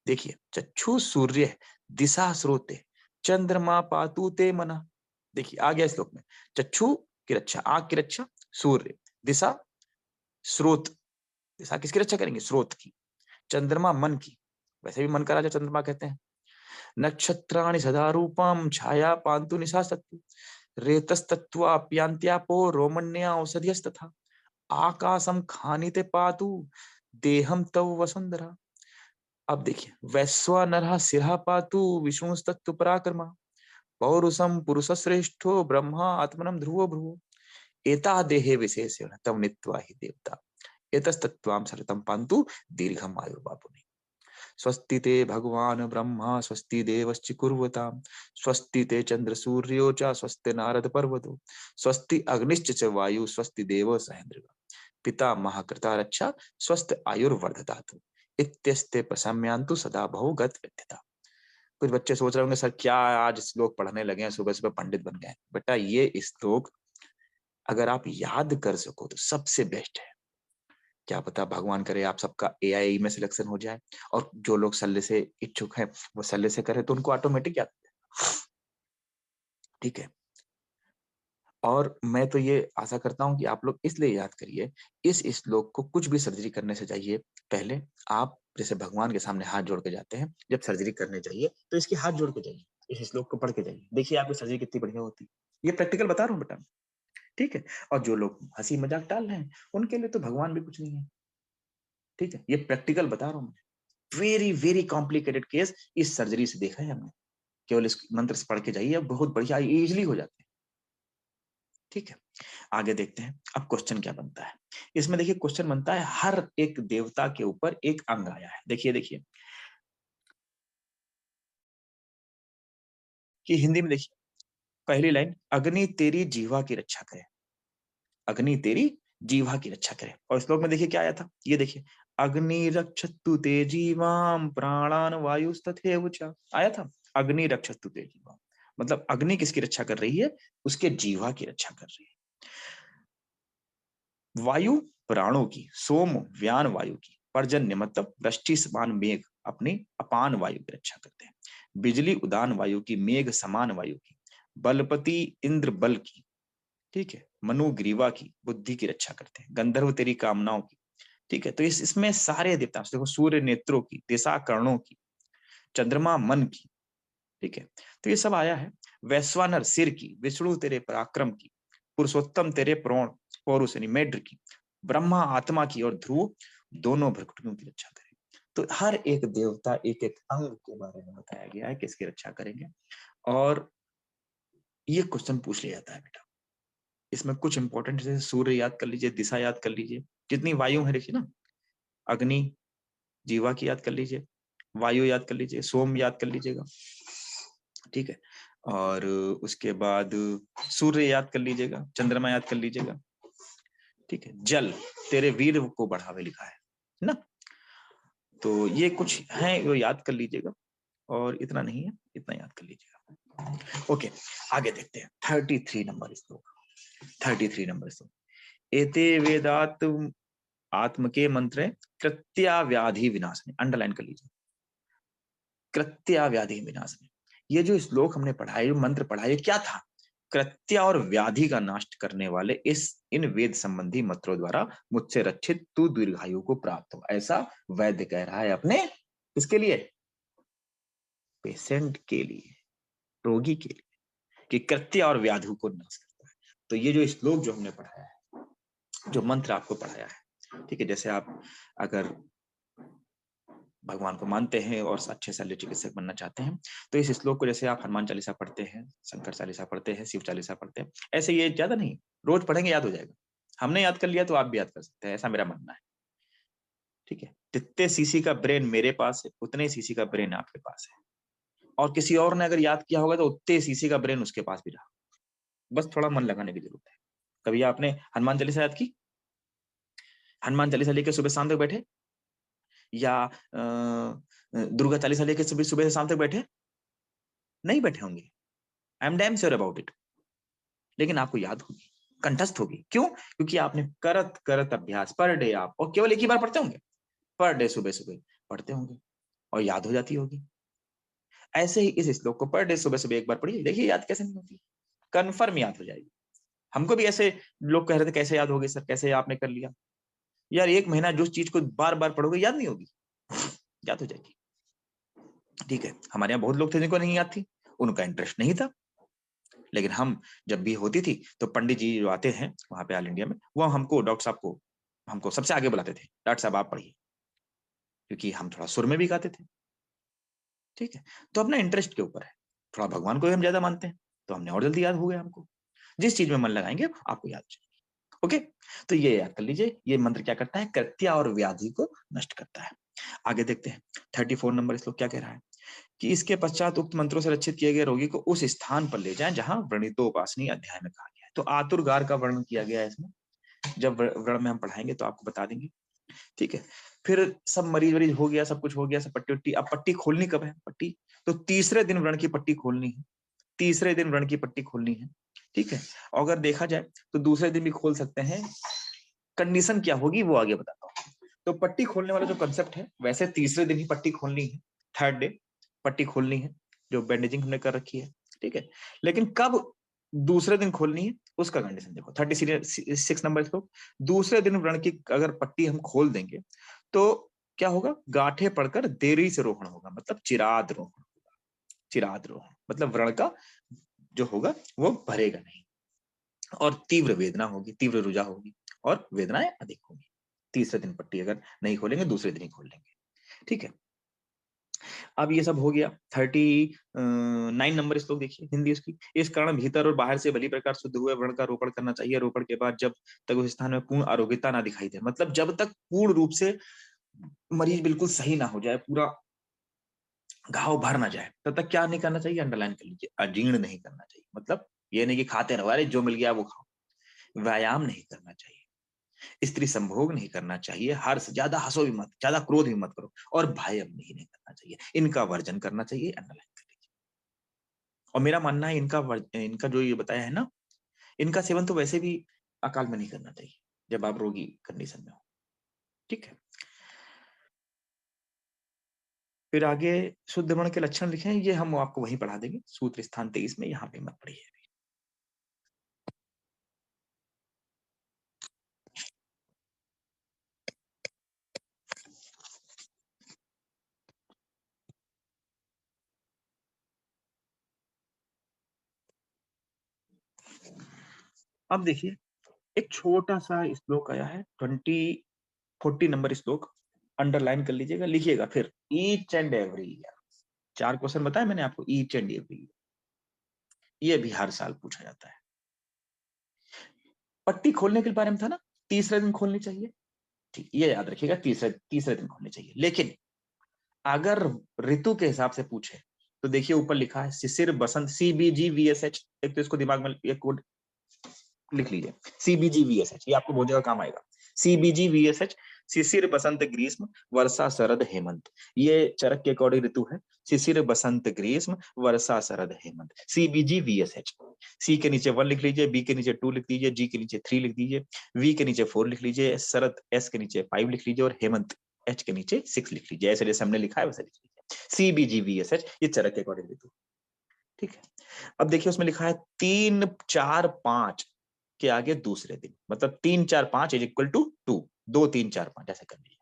देखिए चक्षु सूर्य दिशा स्रोते चंद्रमा पातु ते मना। देखिए आ गया श्लोक में, चक्षु की रक्षा, आंख की रक्षा सूर्य, दिशा स्रोत, दिशा किसकी रक्षा करेंगे? स्रोत की। चंद्रमा मन की, वैसे भी मन का राजा चंद्रमा कहते हैं। नक्षत्राणि सदा रूपम छाया पांतु निशासत्तु रेतस्तत्वाप्यान्त्यापो रोमण्या औषधियस्तथा आकाशम खानिते पातु देहम तव वसुंधरा। अब देखिए, वैश्वानरः शिरः पातु विष्णुस्तत्तु पराक्रमा पौरुषम पुरुष श्रेष्ठो ब्रह्मा आत्मनम ध्रुवो भ्रुवो एता देहे विशेषेण तव नित्वा ही देवता एतस्तत्वाम सरतम पांतु दीर्घम आयुर्बापुनि स्वस्ति ते भगवान ब्रह्मा स्वस्ति देवश्च कुर्वताम स्वस्ति ते चंद्र सूर्यो च स्वस्ति नारद पर्वतो स्वस्ति अग्निश्च च वायु स्वस्ति देव सहेन्द्र पिता महाकृता रक्षा स्वस्थ आयुर्वर्धतातु इत्यस्ते प्रशम्यांतु सदा बहुगत विद्यता। कुछ बच्चे सोच रहे होंगे सर क्या आज श्लोक पढ़ने लगे हैं, सुबह सुबह पंडित बन गए। बेटा ये श्लोक अगर आप याद कर सको तो सबसे बेस्ट है। क्या पता भगवान करे आप सबका एआई में सिलेक्शन हो जाए, और जो लोग सल्ले से इच्छुक हैं वो सल्ले से करे तो उनको ऑटोमेटिक याद। ठीक है, और मैं तो ये आशा करता हूं कि आप लोग इसलिए याद करिए, इस श्लोक को कुछ भी सर्जरी करने से जाइए पहले आप जैसे भगवान के सामने हाथ जोड़ के जाते हैं, जब सर्जरी करने जाइए तो इसके हाथ जोड़ के जाइए, इस श्लोक को पढ़ के जाइए, देखिए आपकी सर्जरी कितनी बढ़िया होती है। ये प्रैक्टिकल बता रहा हूँ बेटा। ठीक है, और जो लोग हंसी मजाक टाल रहे हैं उनके लिए तो भगवान भी कुछ नहीं है। ठीक है, ये प्रैक्टिकल बता रहा हूँ। वेरी वेरी कॉम्प्लिकेटेड केस इस सर्जरी से देखा है हमने। केवल इस मंत्र से पढ़ के जाइए, बहुत बढ़िया इजीली हो जाते हैं। ठीक है, आगे देखते हैं अब क्वेश्चन क्या बनता है। इसमें देखिए क्वेश्चन बनता है, हर एक देवता के ऊपर एक अंग आया है। देखिए देखिए कि हिंदी में देखिए पहली लाइन, अग्नि तेरी जीवा की रक्षा करे, अग्नि तेरी जीवा की रक्षा करे। और श्लोक में देखिए क्या आया था, ये देखिए, अग्नि रक्षतु ते जीवाम प्राणान वायुस्तथैव च। आया था, अग्नि रक्षतु ते जीवाम, मतलब अग्नि किसकी रक्षा कर रही है? उसके जीवा की रक्षा कर रही है। वायु प्राणों की, सोम व्यान वायु की, पर्जन्य मतलब वृष्टि समान मेघ अपनी अपान वायु की रक्षा करते हैं। बिजली उदान वायु की, मेघ समान वायु की, बलपति इंद्र बल की, ठीक है, मनु ग्रीवा की, बुद्धि की रक्षा करते हैं। गंधर्व तेरी कामनाओं की, ठीक है। तो इसमें सारे देवता देखो, सूर्य नेत्रों की, दिशा कर्णों की, चंद्रमा मन की, ठीक है। तो ये सब आया है। वैश्वानर सिर की, विष्णु तेरे पराक्रम की, पुरुषोत्तम तेरे प्रोण पौरुष यानी मेढ्र की, ब्रह्मा आत्मा की, और ध्रुव दोनों भ्रकुटियों की रक्षा करें। तो हर एक देवता एक एक अंग के बारे में बताया गया है, किसकी रक्षा करेंगे। और ये क्वेश्चन पूछ लिया जाता है बेटा। इसमें कुछ इंपॉर्टेंट जैसे सूर्य याद कर लीजिए, दिशा याद कर लीजिए, जितनी वायु है देखिए ना, अग्नि जीवा की याद कर लीजिए, वायु याद कर लीजिए, सोम याद कर लीजिएगा, ठीक है। और उसके बाद सूर्य याद कर लीजिएगा, चंद्रमा याद कर लीजिएगा, ठीक है। जल तेरे वीर को बढ़ावे लिखा है ना। तो ये कुछ है, वो याद कर लीजिएगा, और इतना नहीं है, इतना याद कर लीजिएगा। ओके, आगे देखते हैं 33 नंबर श्लोक। 33 नंबर श्लोक, एते वेदात आत्म के मंत्र कृत्या व्याधि विनाशने, अंडरलाइन कर लीजिए, कृत्या व्याधि विनाशने। ये जो श्लोक हमने पढ़ा है, मंत्र पढ़ा है, क्या था? कृत्य और व्याधि का नाश करने वाले इस इन वेद संबंधी मंत्रों द्वारा मुझसे रक्षित तू दीर्घायु को प्राप्त हो, ऐसा वैद्य कह रहा है अपने, किसके लिए? पेशेंट के लिए, रोगी के लिए, कि कृत्य और व्याधि को नाश करता है। तो ये जो श्लोक जो हमने पढ़ाया है, जो मंत्र आपको पढ़ाया है, ठीक है, जैसे आप अगर भगवान को मानते हैं और अच्छे शल्य चिकित्सक बनना चाहते हैं, तो इस श्लोक को जैसे आप हनुमान चालीसा पढ़ते हैं, शंकर चालीसा पढ़ते हैं, शिव चालीसा पढ़ते हैं, ऐसे ये ज्यादा नहीं, रोज पढ़ेंगे याद हो जाएगा। हमने याद कर लिया तो आप भी याद कर सकते हैं, ऐसा मेरा मानना है, ठीक है। जितने सीसी का ब्रेन मेरे पास है, उतने सीसी का ब्रेन आपके पास है, और किसी और ने अगर याद किया होगा तो उतने सीसी का ब्रेन उसके पास भी रहा। बस थोड़ा मन लगाने की जरूरत है। कभी आपने हनुमान चालीसा याद की? हनुमान चालीसा लेके सुबह शाम तक बैठे, या दुर्गा चालीसा लेके सुबह सुबह से शाम तक बैठे? नहीं बैठे होंगे, I am damn sure about it. लेकिन आपको याद होगी, कंठस्थ होगी, क्यों? क्योंकि आपने करत करत अभ्यास, पर डे आप, और केवल एक ही बार पढ़ते होंगे, पर डे सुबह सुबह पढ़ते होंगे, और याद हो जाती होगी। ऐसे ही इस श्लोक को पर डे सुबह सुबह एक बार पढ़िए, देखिए याद कैसे नहीं होती, कन्फर्म याद हो जाएगी। हमको भी ऐसे लोग कह रहे थे कैसे याद होगी सर, कैसे आपने कर लिया? यार एक महीना जो चीज को बार बार पढ़ोगे याद नहीं होगी, याद हो जाएगी, ठीक है। हमारे यहाँ बहुत लोग थे जिनको नहीं याद थी, उनका इंटरेस्ट नहीं था। लेकिन हम जब भी होती थी तो पंडित जी जो आते हैं वहां पे ऑल इंडिया में, वो हमको, डॉक्टर साहब को, हमको सबसे आगे बुलाते थे, डॉक्टर साहब आप पढ़िए, क्योंकि हम थोड़ा सुर में भी गाते थे, ठीक है। तो अपना इंटरेस्ट के ऊपर है, थोड़ा भगवान को ही हम ज्यादा मानते हैं, तो हमने और जल्दी याद हो गया हमको। जिस चीज में मन लगाएंगे आपको याद हो जाएगी। ओके, तो ये याद कर लीजिए, ये मंत्र क्या करता है? कृत्या और व्याधि को नष्ट करता है। आगे देखते हैं 34 नंबर श्लोक क्या कह रहा है, कि इसके पश्चात उक्त मंत्रों से रक्षित किए गए रोगी को उस स्थान पर ले जाएं जहां व्रणितोपासनी अध्याय में कहा गया है। तो आतुरगार का वर्णन किया गया है इसमें, जब व्रण में हम पढ़ाएंगे तो आपको बता देंगे, ठीक है। फिर सब मरीज वरीज हो गया, सब कुछ हो गया, सब पट्टी उट्टी, अब पट्टी खोलनी कब है? पट्टी तो तीसरे दिन व्रण की पट्टी खोलनी है, तीसरे दिन व्रण की पट्टी खोलनी है, ठीक है। और अगर देखा जाए तो दूसरे दिन भी खोल सकते हैं, कंडीशन क्या होगी वो आगे बताता हूँ। तो पट्टी खोलने वाला जो कंसेप्ट है, वैसे तीसरे दिन ही पट्टी खोलनी है, थर्ड डे पट्टी खोलनी है, जो बैंडेजिंग हमने कर रखी है, ठीक है। लेकिन कब दूसरे दिन खोलनी है उसका कंडीशन देखो, 36 नंबर इसको, दूसरे दिन व्रण की अगर पट्टी हम खोल देंगे तो क्या होगा? गांठे पड़कर देरी से रोहण होगा, मतलब चिराद रोहण होगा। चिराद रोहण मतलब व्रण का जो होगा वो भरेगा नहीं, और तीव्र वेदना होगी, तीव्र रुझा होगी, और वेदनाएं अधिक होगी। तीसरे दिन पट्टी अगर नहीं खोलेंगे, दूसरे दिन ही खोल लेंगे, ठीक है। अब ये सब हो गया। 39 नंबर श्लोक देखिए, हिंदी उसकी, इस कारण भीतर और बाहर से भली प्रकार शुद्ध हुए व्रण का रोपण करना चाहिए। रोपण के बाद जब तक उस स्थान में पूर्ण आरोग्यता ना दिखाई दे, मतलब जब तक पूर्ण रूप से मरीज बिल्कुल सही ना हो जाए, पूरा घाव भर ना जाए, तब तक क्या नहीं करना चाहिए? अंडरलाइन कर लीजिए, अजीर्ण नहीं करना चाहिए। मतलब ये नहीं कि खाते रहो, अरे जो मिल गया वो खाओ। व्यायाम नहीं करना चाहिए, स्त्री संभोग नहीं करना चाहिए, हर्ष, ज्यादा हंसो भी मत, ज्यादा क्रोध भी मत करो, और भय भी नहीं करना चाहिए, इनका वर्जन करना चाहिए, अंडरलाइन कर लीजिए। और मेरा मानना है इनका जो ये बताया है ना, इनका सेवन तो वैसे भी अकाल में नहीं करना चाहिए जब आप रोगी कंडीशन में हो। ठीक है, फिर आगे शुद्ध वर्ण के लक्षण लिखे हैं, ये हम आपको वहीं पढ़ा देंगे, सूत्र स्थान 23 में, यहाँ पे मत पढ़िए। अब देखिए, एक छोटा सा श्लोक आया है, 40 नंबर श्लोक, अंडरलाइन कर लीजिएगा, लिखिएगा फिर, each and every year. 4 question बताया मैंने आपको, ईच एंड एवरी, ये भी हर साल पूछा जाता है। पट्टी खोलने के बारे में था ना, तीसरे दिन खोलनी चाहिए, ठीक, ये याद रखिएगा, तीसरे तीसरे दिन खोलनी चाहिए। लेकिन अगर ऋतु के हिसाब से पूछे तो देखिए ऊपर लिखा है शिशिर बसंत, CBGVSH, एक तो इसको दिमाग में एक कोड लिख लीजिए, CBGVSH, ये आपको बहुत जगह काम आएगा। CBGVSH, शिशिर बसंत ग्रीष्म वर्षा शरद हेमंत, ये चरक के अकॉर्डिंग ऋतु है, शिशिर बसंत ग्रीष्म वर्षा शरद हेमंत, CBGVSH। सी के नीचे 1 लिख लीजिए, बी के नीचे 2 लिख लीजिए, जी के नीचे 3 लिख लीजिए, वी के नीचे 4 लिख लीजिए, शरद एस के नीचे 5 लिख लीजिए, और हेमंत एच के नीचे 6 लिख लीजिए, ऐसे जैसे हमने लिखा है वैसे लिख लीजिए। CBGVSH, ये चरक के अकॉर्डिंग ऋतु। ठीक है, अब देखिए उसमें लिखा है 3, 4, 5 के आगे दूसरे दिन, मतलब 3, 4, 5 इज इक्वल टू 2, 2, 3, 4, 5 ऐसे कर लीजिए।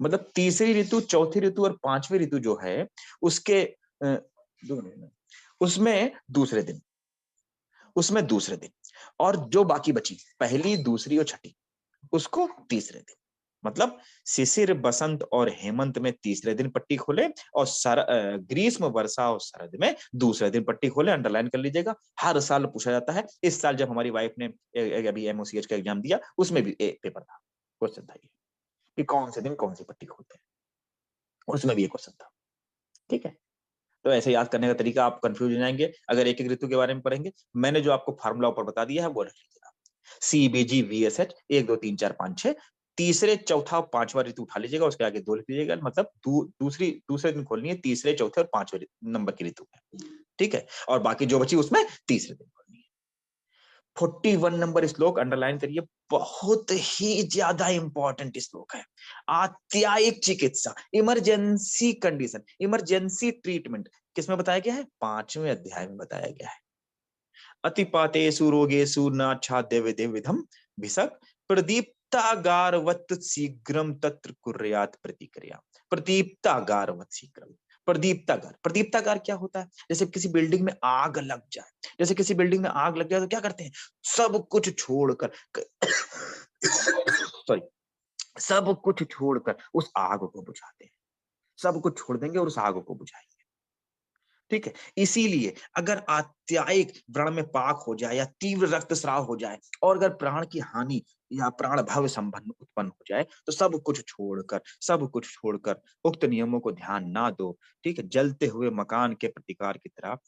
मतलब तीसरी ऋतु, चौथी ऋतु और पांचवी ऋतु जो है उसके उसमें दूसरे दिन, उसमें दूसरे दिन, और जो बाकी बची पहली, दूसरी और छठी, उसको तीसरे दिन। मतलब शिशिर बसंत और हेमंत में तीसरे दिन पट्टी खोले, और ग्रीष्म वर्षा और शरद में दूसरे दिन पट्टी खोले, अंडरलाइन कर लीजिएगा। हर साल पूछा जाता है, इस साल जब हमारी वाइफ ने अभी MOCH का एग्जाम दिया उसमें भी पेपर था, क्वेश्चन था ये कि कौन से दिन कौन सी पट्टी खोलते हैं, उसमें भी ये क्वेश्चन था। ठीक है, तो ऐसे याद करने का तरीका, आप कंफ्यूज हो जाएंगे अगर एक एक ऋतु के बारे में पढ़ेंगे। मैंने जो आपको फार्मूला ऊपर बता दिया है वो रख लीजिएगा, CBGVSH 1, 2, 3, 4, 5, 6, तीसरे चौथा पांचवा ऋतु उठा लीजिएगा, उसके आगे 2 लिख लीजिएगा, मतलब दूसरे दिन खोलनी है, तीसरे चौथे और पांचवे नंबर की ऋतु है। ठीक है, और बाकी जो बची उसमें तीसरे दिन खोलनी है। 41 नंबर श्लोक अंडरलाइन करिए, बहुत ही ज्यादा इंपॉर्टेंट श्लोक है। आत्यायिक चिकित्सा, इमरजेंसी कंडीशन, इमरजेंसी ट्रीटमेंट किसमें बताया गया है? 5वें अध्याय में बताया गया है। अतिपातेषु रोगेषु नाच्छाद्य विधिविधम भिषक प्रदीप्तागारवत् शीघ्रम तत्र कुर्यात् प्रतिक्रिया। प्रदीप्तागारवत् शीघ्रम, प्रदीप्तागार, प्रदीप्तागार क्या होता है? जैसे किसी बिल्डिंग में आग लग जाए, जैसे किसी बिल्डिंग में आग लग जाए तो क्या करते हैं? सब कुछ छोड़कर सॉरी, सब कुछ छोड़कर उस आग को बुझाते हैं, सब कुछ छोड़ देंगे और उस आग को बुझाएंगे। ठीक है, इसीलिए अगर आत्यायिक व्रण में पाक हो जाए या तीव्र रक्तस्राव हो जाए, और अगर प्राण की हानि या प्राण भव संबंध उत्पन्न हो जाए, तो सब कुछ छोड़कर उक्त नियमों को ध्यान ना दो। ठीक है, जलते हुए मकान के प्रतिकार की तरह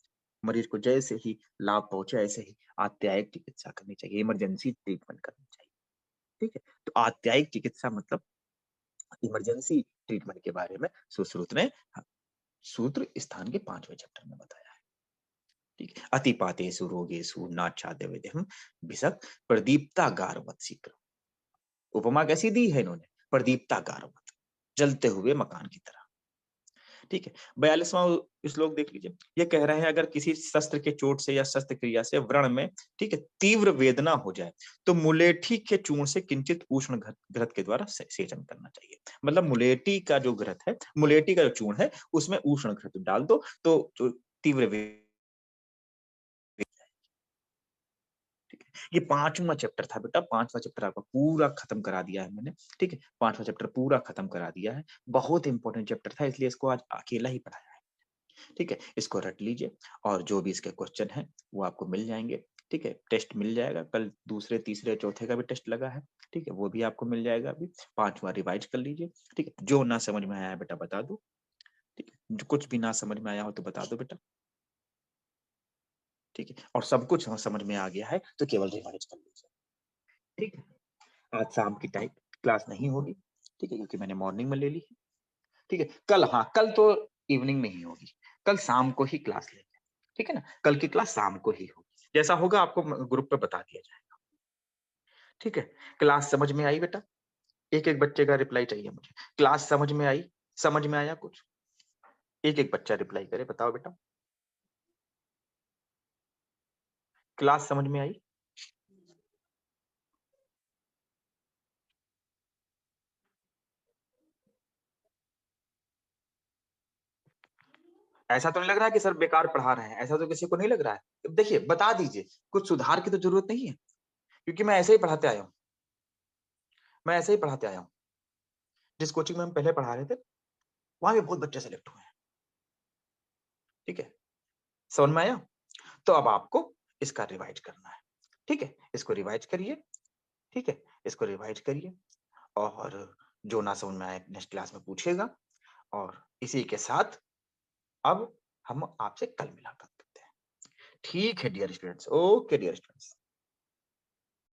मरीज को जैसे ही लाभ पहुंचे ऐसे ही आत्यायिक चिकित्सा करनी चाहिए, इमरजेंसी ट्रीटमेंट करनी चाहिए। ठीक है, तो आत्यायिक चिकित्सा मतलब इमरजेंसी ट्रीटमेंट के बारे में सुश्रुत ने सूत्र स्थान के 5वें चैप्टर में बताया है। ठीक है, अतिपातेषु रोगेषु नाच्छाद्य विधिम भिषक प्रदीप्तागारवत् शीघ्र। उपमा कैसी दी है इन्होंने? प्रदीप्तागारवत्, जलते हुए मकान की तरह। ठीक है, 42वां श्लोक देख लीजिए, ये कह रहे हैं अगर किसी शस्त्र के चोट से या शस्त्र क्रिया से व्रण में, ठीक है, तीव्र वेदना हो जाए तो मुलेठी के चूर्ण से किंचित उष्ण घृत के द्वारा सेचन करना चाहिए। मतलब मुलेठी का जो घृत है, मुलेठी का जो चूर्ण है उसमें उष्ण घृत डाल दो तो जो तीव्र वेदना। ये 5वां चैप्टर था बेटा, 5वां चैप्टर आपका पूरा खत्म करा दिया है मैंने। ठीक है, 5वां चैप्टर पूरा खत्म करा दिया है, बहुत इंपॉर्टेंट चैप्टर था इसलिए इसको आज अकेला ही पढ़ाया है। ठीक है, इसको रट लीजिए, और जो भी इसके क्वेश्चन है वो आपको मिल जाएंगे। ठीक है, टेस्ट मिल जाएगा, कल दूसरे तीसरे चौथे का भी टेस्ट लगा है। ठीक है, वो भी आपको मिल जाएगा, अभी 5वां रिवाइज कर लीजिए। ठीक है, जो ना समझ में आया है बेटा बता दो। ठीक है, जो कुछ भी ना समझ में आया हो तो बता दो बेटा। ठीक है, और सब कुछ समझ में आ गया है तो केवल रिवाइज कर लीजिए। ठीक है, आज शाम की टाइम क्लास नहीं होगी, ठीक है, क्योंकि मैंने मॉर्निंग में ले ली है, ठीक है। कल, हाँ, कल तो इवनिंग में ही होगी, कल शाम को ही क्लास लेंगे, ठीक है ना? कल की क्लास शाम को ही होगी। जैसा होगा आपको ग्रुप पे बता दिया जाएगा, ठीक है। क्लास समझ में आई बेटा? एक-एक बच्चे का रिप्लाई चाहिए मुझे। क्लास समझ में आई? समझ में आया कुछ? एक-एक बच्चा रिप्लाई करे, बताओ बेटा। क्लास समझ में आई? ऐसा तो नहीं लग रहा है कि सर बेकार पढ़ा रहे हैं, ऐसा तो किसी को नहीं लग रहा है। देखिए, बता दीजिए, कुछ सुधार की तो जरूरत नहीं है, क्योंकि मैं ऐसे ही पढ़ाते आया हूँ, मैं ऐसे ही पढ़ाते आया हूँ। जिस कोचिंग में हम पहले पढ़ा रहे थे, वहाँ भी बहुत बच्चे सेलेक्ट हुए हैं, ठीक है? समझ में आया? तो अब आपको इसका रिवाइज करना है, ठीक है? इसको रिवाइज करिए, ठीक है? इसको रिवाइज करिए और जो ना समझ में आए नेक्स्ट क्लास में पूछिएगा और इसी के साथ अब हम आपसे कल मुलाकात करते हैं। ठीक है dear students, okay dear students.